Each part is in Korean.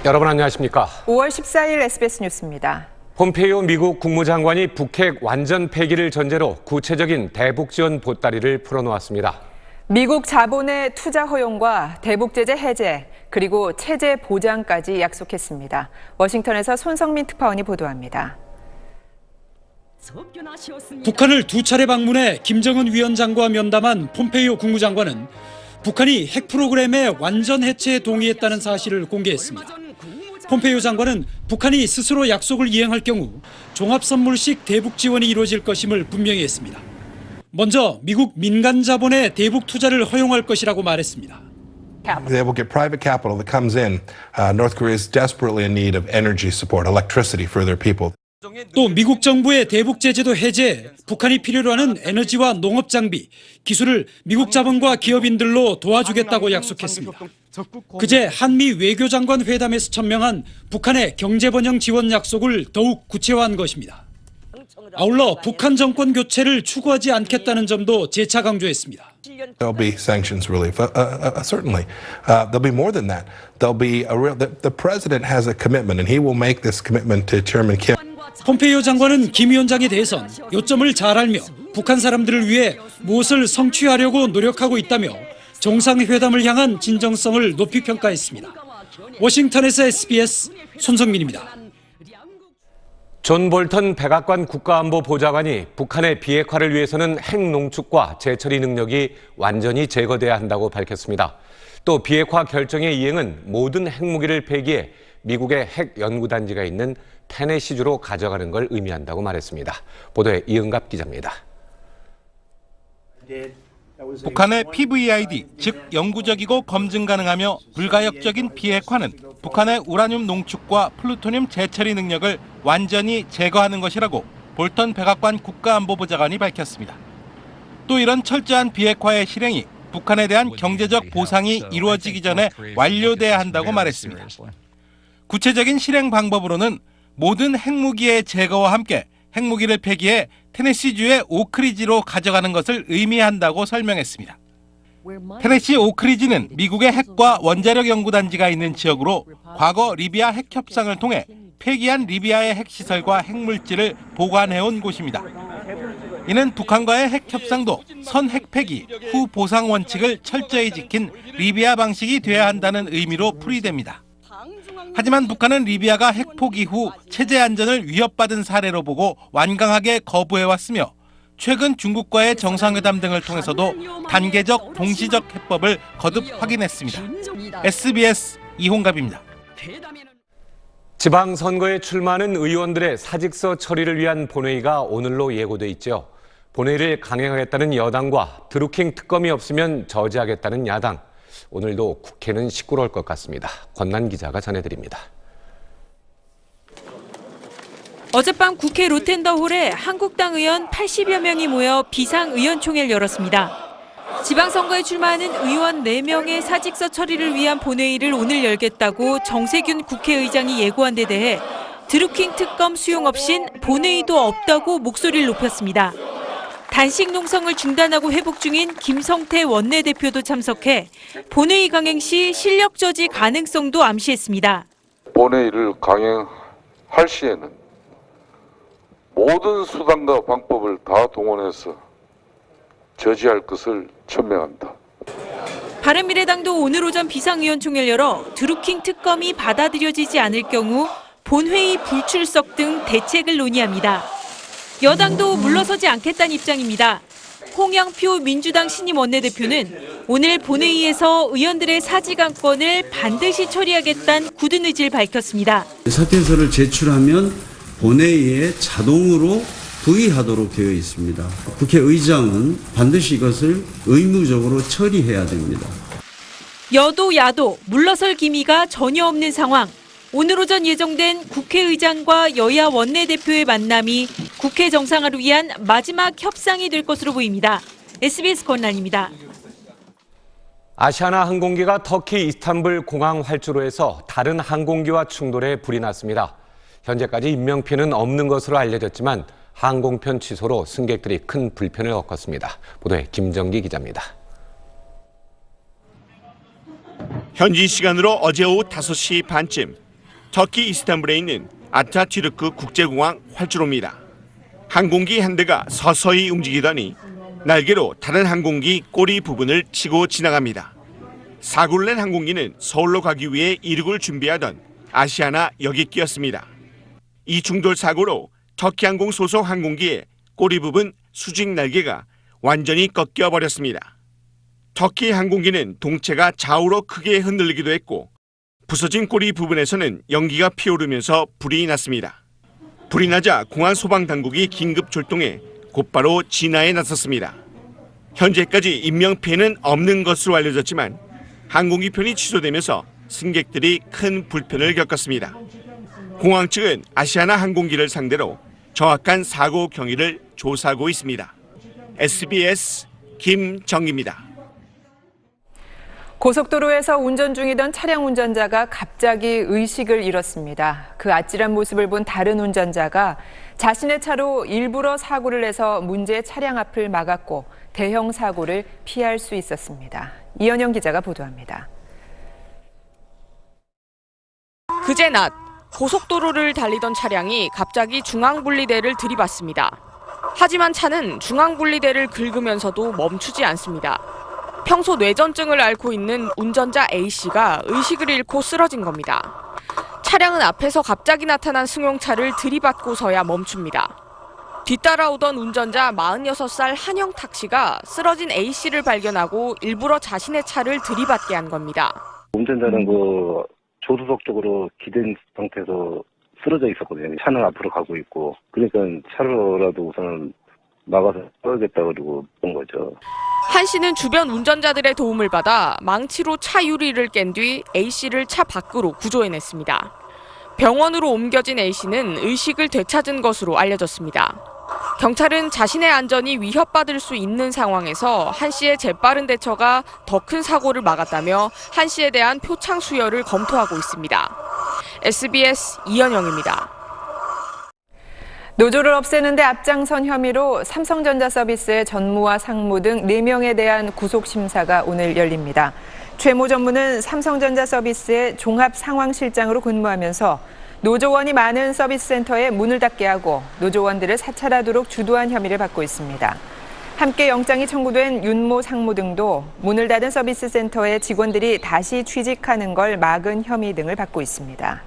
여러분 안녕하십니까? 5월 14일 SBS 뉴스입니다. 폼페이오 미국 국무장관이 북핵 완전 폐기를 전제로 구체적인 대북 지원 보따리를 풀어놓았습니다. 미국 자본의 투자 허용과 대북 제재 해제, 그리고 체제 보장까지 약속했습니다. 워싱턴에서 손성민 특파원이 보도합니다. 북한을 두 차례 방문해 김정은 위원장과 면담한 폼페이오 국무장관은 북한이 핵 프로그램의 완전 해체에 동의했다는 사실을 공개했습니다. 폼페이오 장관은 북한이 스스로 약속을 이행할 경우 종합선물식 대북 지원이 이루어질 것임을 분명히 했습니다. 먼저 미국 민간 자본의 대북 투자를 허용할 것이라고 말했습니다. They will get private capital that comes in. North Korea is desperately in need of energy support, electricity for their people. 또 미국 정부의 대북 제재도 해제, 북한이 필요로 하는 에너지와 농업 장비, 기술을 미국 자본과 기업인들로 도와주겠다고 약속했습니다. 그제 한미 외교장관 회담에서 천명한 북한의 경제번영 지원 약속을 더욱 구체화한 것입니다. 아울러 북한 정권 교체를 추구하지 않겠다는 점도 재차 강조했습니다. There'll be sanctions relief, certainly. There'll be more than that. There'll be a real. The president has a commitment, and he will make this commitment to Chairman Kim. 폼페이오 장관은 김 위원장에 대해선 요점을 잘 알며 북한 사람들을 위해 무엇을 성취하려고 노력하고 있다며 정상회담을 향한 진정성을 높이 평가했습니다. 워싱턴에서 SBS 손성민입니다. 존 볼턴 백악관 국가안보보좌관이 북한의 비핵화를 위해서는 핵농축과 재처리 능력이 완전히 제거돼야 한다고 밝혔습니다. 또 비핵화 결정의 이행은 모든 핵무기를 폐기해 미국의 핵 연구단지가 있는 테네시주로 가져가는 걸 의미한다고 말했습니다. 보도에 이은갑 기자입니다. 북한의 PVID, 즉 영구적이고 검증 가능하며 불가역적인 비핵화는 북한의 우라늄 농축과 플루토늄 재처리 능력을 완전히 제거하는 것이라고 볼턴 백악관 국가안보보좌관이 밝혔습니다. 또 이런 철저한 비핵화의 실행이 북한에 대한 경제적 보상이 이루어지기 전에 완료돼야 한다고 말했습니다. 구체적인 실행 방법으로는 모든 핵무기의 제거와 함께 핵무기를 폐기해 테네시주의 오크리지로 가져가는 것을 의미한다고 설명했습니다. 테네시 오크리지는 미국의 핵과 원자력 연구단지가 있는 지역으로 과거 리비아 핵 협상을 통해 폐기한 리비아의 핵시설과 핵물질을 보관해온 곳입니다. 이는 북한과의 핵 협상도 선 핵 폐기, 후 보상 원칙을 철저히 지킨 리비아 방식이 돼야 한다는 의미로 풀이됩니다. 하지만 북한은 리비아가 핵 포기 후 체제 안전을 위협받은 사례로 보고 완강하게 거부해왔으며 최근 중국과의 정상회담 등을 통해서도 단계적 동시적 해법을 거듭 확인했습니다. SBS 이홍갑입니다. 지방선거에 출마하는 의원들의 사직서 처리를 위한 본회의가 오늘로 예고돼 있죠. 본회의를 강행하겠다는 여당과 드루킹 특검이 없으면 저지하겠다는 야당. 오늘도 국회는 시끄러울 것 같습니다. 권난 기자가 전해드립니다. 어젯밤 국회 로텐더홀에 한국당 의원 80여 명이 모여 비상의원총회를 열었습니다. 지방선거에 출마하는 의원 4명의 사직서 처리를 위한 본회의를 오늘 열겠다고 정세균 국회의장이 예고한 데 대해 드루킹 특검 수용 없인 본회의도 없다고 목소리를 높였습니다. 단식 농성을 중단하고 회복 중인 김성태 원내대표도 참석해 본회의 강행 시 실력 저지 가능성도 암시했습니다. 본회의를 강행할 시에는 모든 수단과 방법을 다 동원해서 저지할 것을 천명합니다. 바른미래당도 오늘 오전 비상의원총회를 열어 드루킹 특검이 받아들여지지 않을 경우 본회의 불출석 등 대책을 논의합니다. 여당도 물러서지 않겠다는 입장입니다. 홍영표 민주당 신임 원내대표는 오늘 본회의에서 의원들의 사직안건을 반드시 처리하겠다는 굳은 의지를 밝혔습니다. 사퇴서를 제출하면 본회의에 자동으로 부의하도록 되어 있습니다. 국회의장은 반드시 이것을 의무적으로 처리해야 됩니다. 여도 야도 물러설 기미가 전혀 없는 상황. 오늘 오전 예정된 국회의장과 여야 원내대표의 만남이 국회 정상화를 위한 마지막 협상이 될 것으로 보입니다. SBS 권란입니다. 아시아나 항공기가 터키 이스탄불 공항 활주로에서 다른 항공기와 충돌해 불이 났습니다. 현재까지 인명피해는 없는 것으로 알려졌지만 항공편 취소로 승객들이 큰 불편을 겪었습니다. 보도에 김정기 기자입니다. 현지 시간으로 어제 오후 5시 반쯤 터키 이스탄불에 있는 아타튀르크 국제공항 활주로입니다. 항공기 한 대가 서서히 움직이더니 날개로 다른 항공기 꼬리 부분을 치고 지나갑니다. 사고를 낸 항공기는 서울로 가기 위해 이륙을 준비하던 아시아나 여객기였습니다. 이 충돌 사고로 터키항공 소속 항공기의 꼬리 부분 수직 날개가 완전히 꺾여버렸습니다. 터키 항공기는 동체가 좌우로 크게 흔들리기도 했고 부서진 꼬리 부분에서는 연기가 피오르면서 불이 났습니다. 불이 나자 공안 소방당국이 긴급 출동해 곧바로 진화에 나섰습니다. 현재까지 인명피해는 없는 것으로 알려졌지만 항공기 편이 취소되면서 승객들이 큰 불편을 겪었습니다. 공항 측은 아시아나 항공기를 상대로 정확한 사고 경위를 조사하고 있습니다. SBS 김정기입니다. 고속도로에서 운전 중이던 차량 운전자가 갑자기 의식을 잃었습니다. 그 아찔한 모습을 본 다른 운전자가 자신의 차로 일부러 사고를 내서 문제의 차량 앞을 막았고 대형 사고를 피할 수 있었습니다. 이현영 기자가 보도합니다. 그제 낮 고속도로를 달리던 차량이 갑자기 중앙분리대를 들이받습니다. 하지만 차는 중앙분리대를 긁으면서도 멈추지 않습니다. 평소 뇌전증을 앓고 있는 운전자 A씨가 의식을 잃고 쓰러진 겁니다. 차량은 앞에서 갑자기 나타난 승용차를 들이받고서야 멈춥니다. 뒤따라오던 운전자 46살 한영탁 씨가 쓰러진 A씨를 발견하고 일부러 자신의 차를 들이받게 한 겁니다. 운전자는 조수석 쪽으로 기댄 상태에서 쓰러져 있었거든요. 차는 앞으로 가고 있고. 그러니까 차로라도 우선 막아서 써야겠다 그러고 본 거죠. 한 씨는 주변 운전자들의 도움을 받아 망치로 차 유리를 깬 뒤 A씨를 차 밖으로 구조해냈습니다. 병원으로 옮겨진 A씨는 의식을 되찾은 것으로 알려졌습니다. 경찰은 자신의 안전이 위협받을 수 있는 상황에서 한 씨의 재빠른 대처가 더 큰 사고를 막았다며 한 씨에 대한 표창 수여를 검토하고 있습니다. SBS 이현영입니다. 노조를 없애는 데 앞장선 혐의로 삼성전자 서비스의 전무와 상무 등 4명에 대한 구속심사가 오늘 열립니다. 최모 전무는 삼성전자 서비스의 종합상황실장으로 근무하면서 노조원이 많은 서비스 센터에 문을 닫게 하고 노조원들을 사찰하도록 주도한 혐의를 받고 있습니다. 함께 영장이 청구된 윤모 상무 등도 문을 닫은 서비스 센터에 직원들이 다시 취직하는 걸 막은 혐의 등을 받고 있습니다.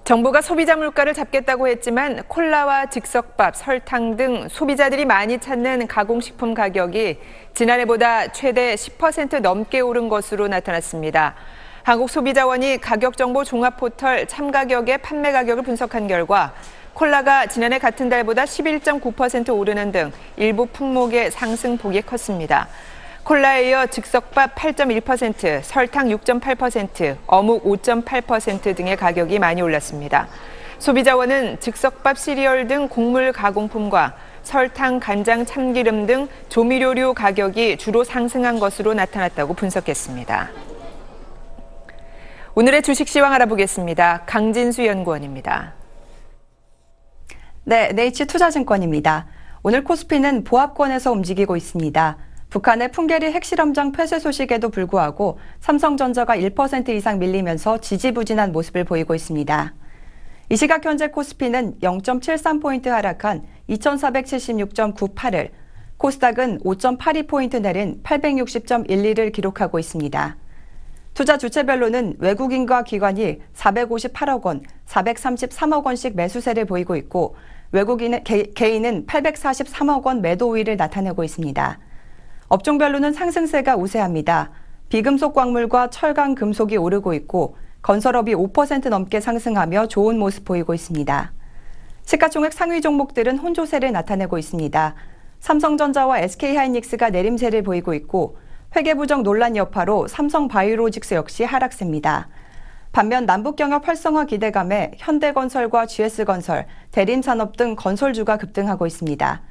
정부가 소비자 물가를 잡겠다고 했지만 콜라와 즉석밥, 설탕 등 소비자들이 많이 찾는 가공식품 가격이 지난해보다 최대 10% 넘게 오른 것으로 나타났습니다. 한국소비자원이 가격정보 종합포털 참가격의 판매 가격을 분석한 결과 콜라가 지난해 같은 달보다 11.9% 오르는 등 일부 품목의 상승폭이 컸습니다. 콜라에 이어 즉석밥 8.1%, 설탕 6.8%, 어묵 5.8% 등의 가격이 많이 올랐습니다. 소비자원은 즉석밥 시리얼 등 곡물 가공품과 설탕, 간장, 참기름 등 조미료류 가격이 주로 상승한 것으로 나타났다고 분석했습니다. 오늘의 주식 시황 알아보겠습니다. 강진수 연구원입니다. 네, NH투자증권입니다. 오늘 코스피는 보합권에서 움직이고 있습니다. 북한의 풍계리 핵실험장 폐쇄 소식에도 불구하고 삼성전자가 1% 이상 밀리면서 지지부진한 모습을 보이고 있습니다. 이 시각 현재 코스피는 0.73포인트 하락한 2476.98을, 코스닥은 5.82포인트 내린 860.12를 기록하고 있습니다. 투자 주체별로는 외국인과 기관이 458억 원, 433억 원씩 매수세를 보이고 있고 외국인은 개인은 843억 원 매도 우위를 나타내고 있습니다. 업종별로는 상승세가 우세합니다. 비금속 광물과 철강, 금속이 오르고 있고 건설업이 5% 넘게 상승하며 좋은 모습 보이고 있습니다. 시가총액 상위 종목들은 혼조세를 나타내고 있습니다. 삼성전자와 SK하이닉스가 내림세를 보이고 있고 회계부정 논란 여파로 삼성바이오로직스 역시 하락세입니다. 반면 남북경협 활성화 기대감에 현대건설과 GS건설, 대림산업 등 건설주가 급등하고 있습니다.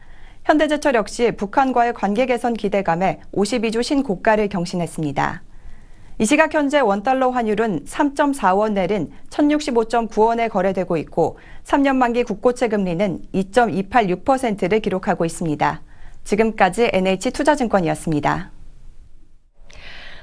현대제철 역시 북한과의 관계 개선 기대감에 52주 신고가를 경신했습니다. 이 시각 현재 원달러 환율은 3.4원 내린 1065.9원에 거래되고 있고 3년 만기 국고채 금리는 2.286%를 기록하고 있습니다. 지금까지 NH투자증권이었습니다.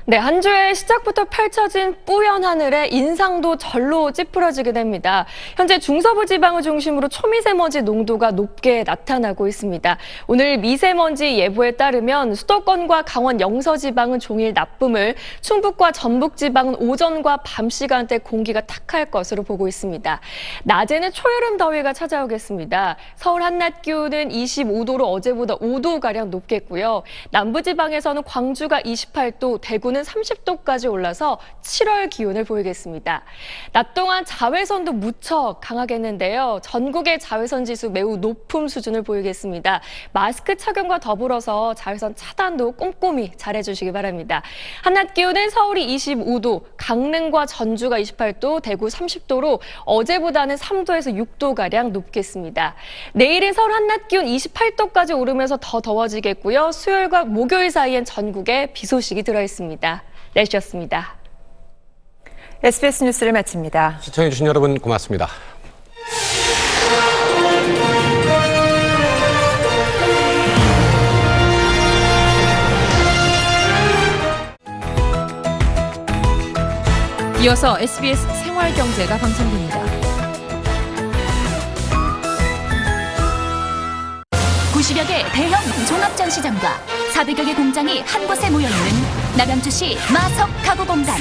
네, 한 주의 시작부터 펼쳐진 뿌연 하늘에 인상도 절로 찌푸려지게 됩니다. 현재 중서부 지방을 중심으로 초미세먼지 농도가 높게 나타나고 있습니다. 오늘 미세먼지 예보에 따르면 수도권과 강원 영서 지방은 종일 나쁨을, 충북과 전북 지방은 오전과 밤 시간대 공기가 탁할 것으로 보고 있습니다. 낮에는 초여름 더위가 찾아오겠습니다. 서울 한낮 기온은 25도로 어제보다 5도가량 높겠고요. 남부 지방에서는 광주가 28도, 대구는 30도까지 올라서 7월 기온을 보이겠습니다. 낮 동안 자외선도 무척 강하겠는데요. 전국의 자외선 지수 매우 높은 수준을 보이겠습니다. 마스크 착용과 더불어서 자외선 차단도 꼼꼼히 잘해주시기 바랍니다. 한낮 기온은 서울이 25도, 강릉과 전주가 28도, 대구 30도로 어제보다는 3도에서 6도가량 높겠습니다. 내일은 서울 한낮 기온 28도까지 오르면서 더 더워지겠고요. 수요일과 목요일 사이엔 전국에 비 소식이 들어있습니다. 날씨였습니다. SBS 뉴스를 마칩니다. 시청해주신 여러분 고맙습니다. 이어서 SBS 생활경제가 방송됩니다. 90여 개 대형 종합전시장과 400여 개 공장이 한 곳에 모여있는 남양주시 마석 가구공단.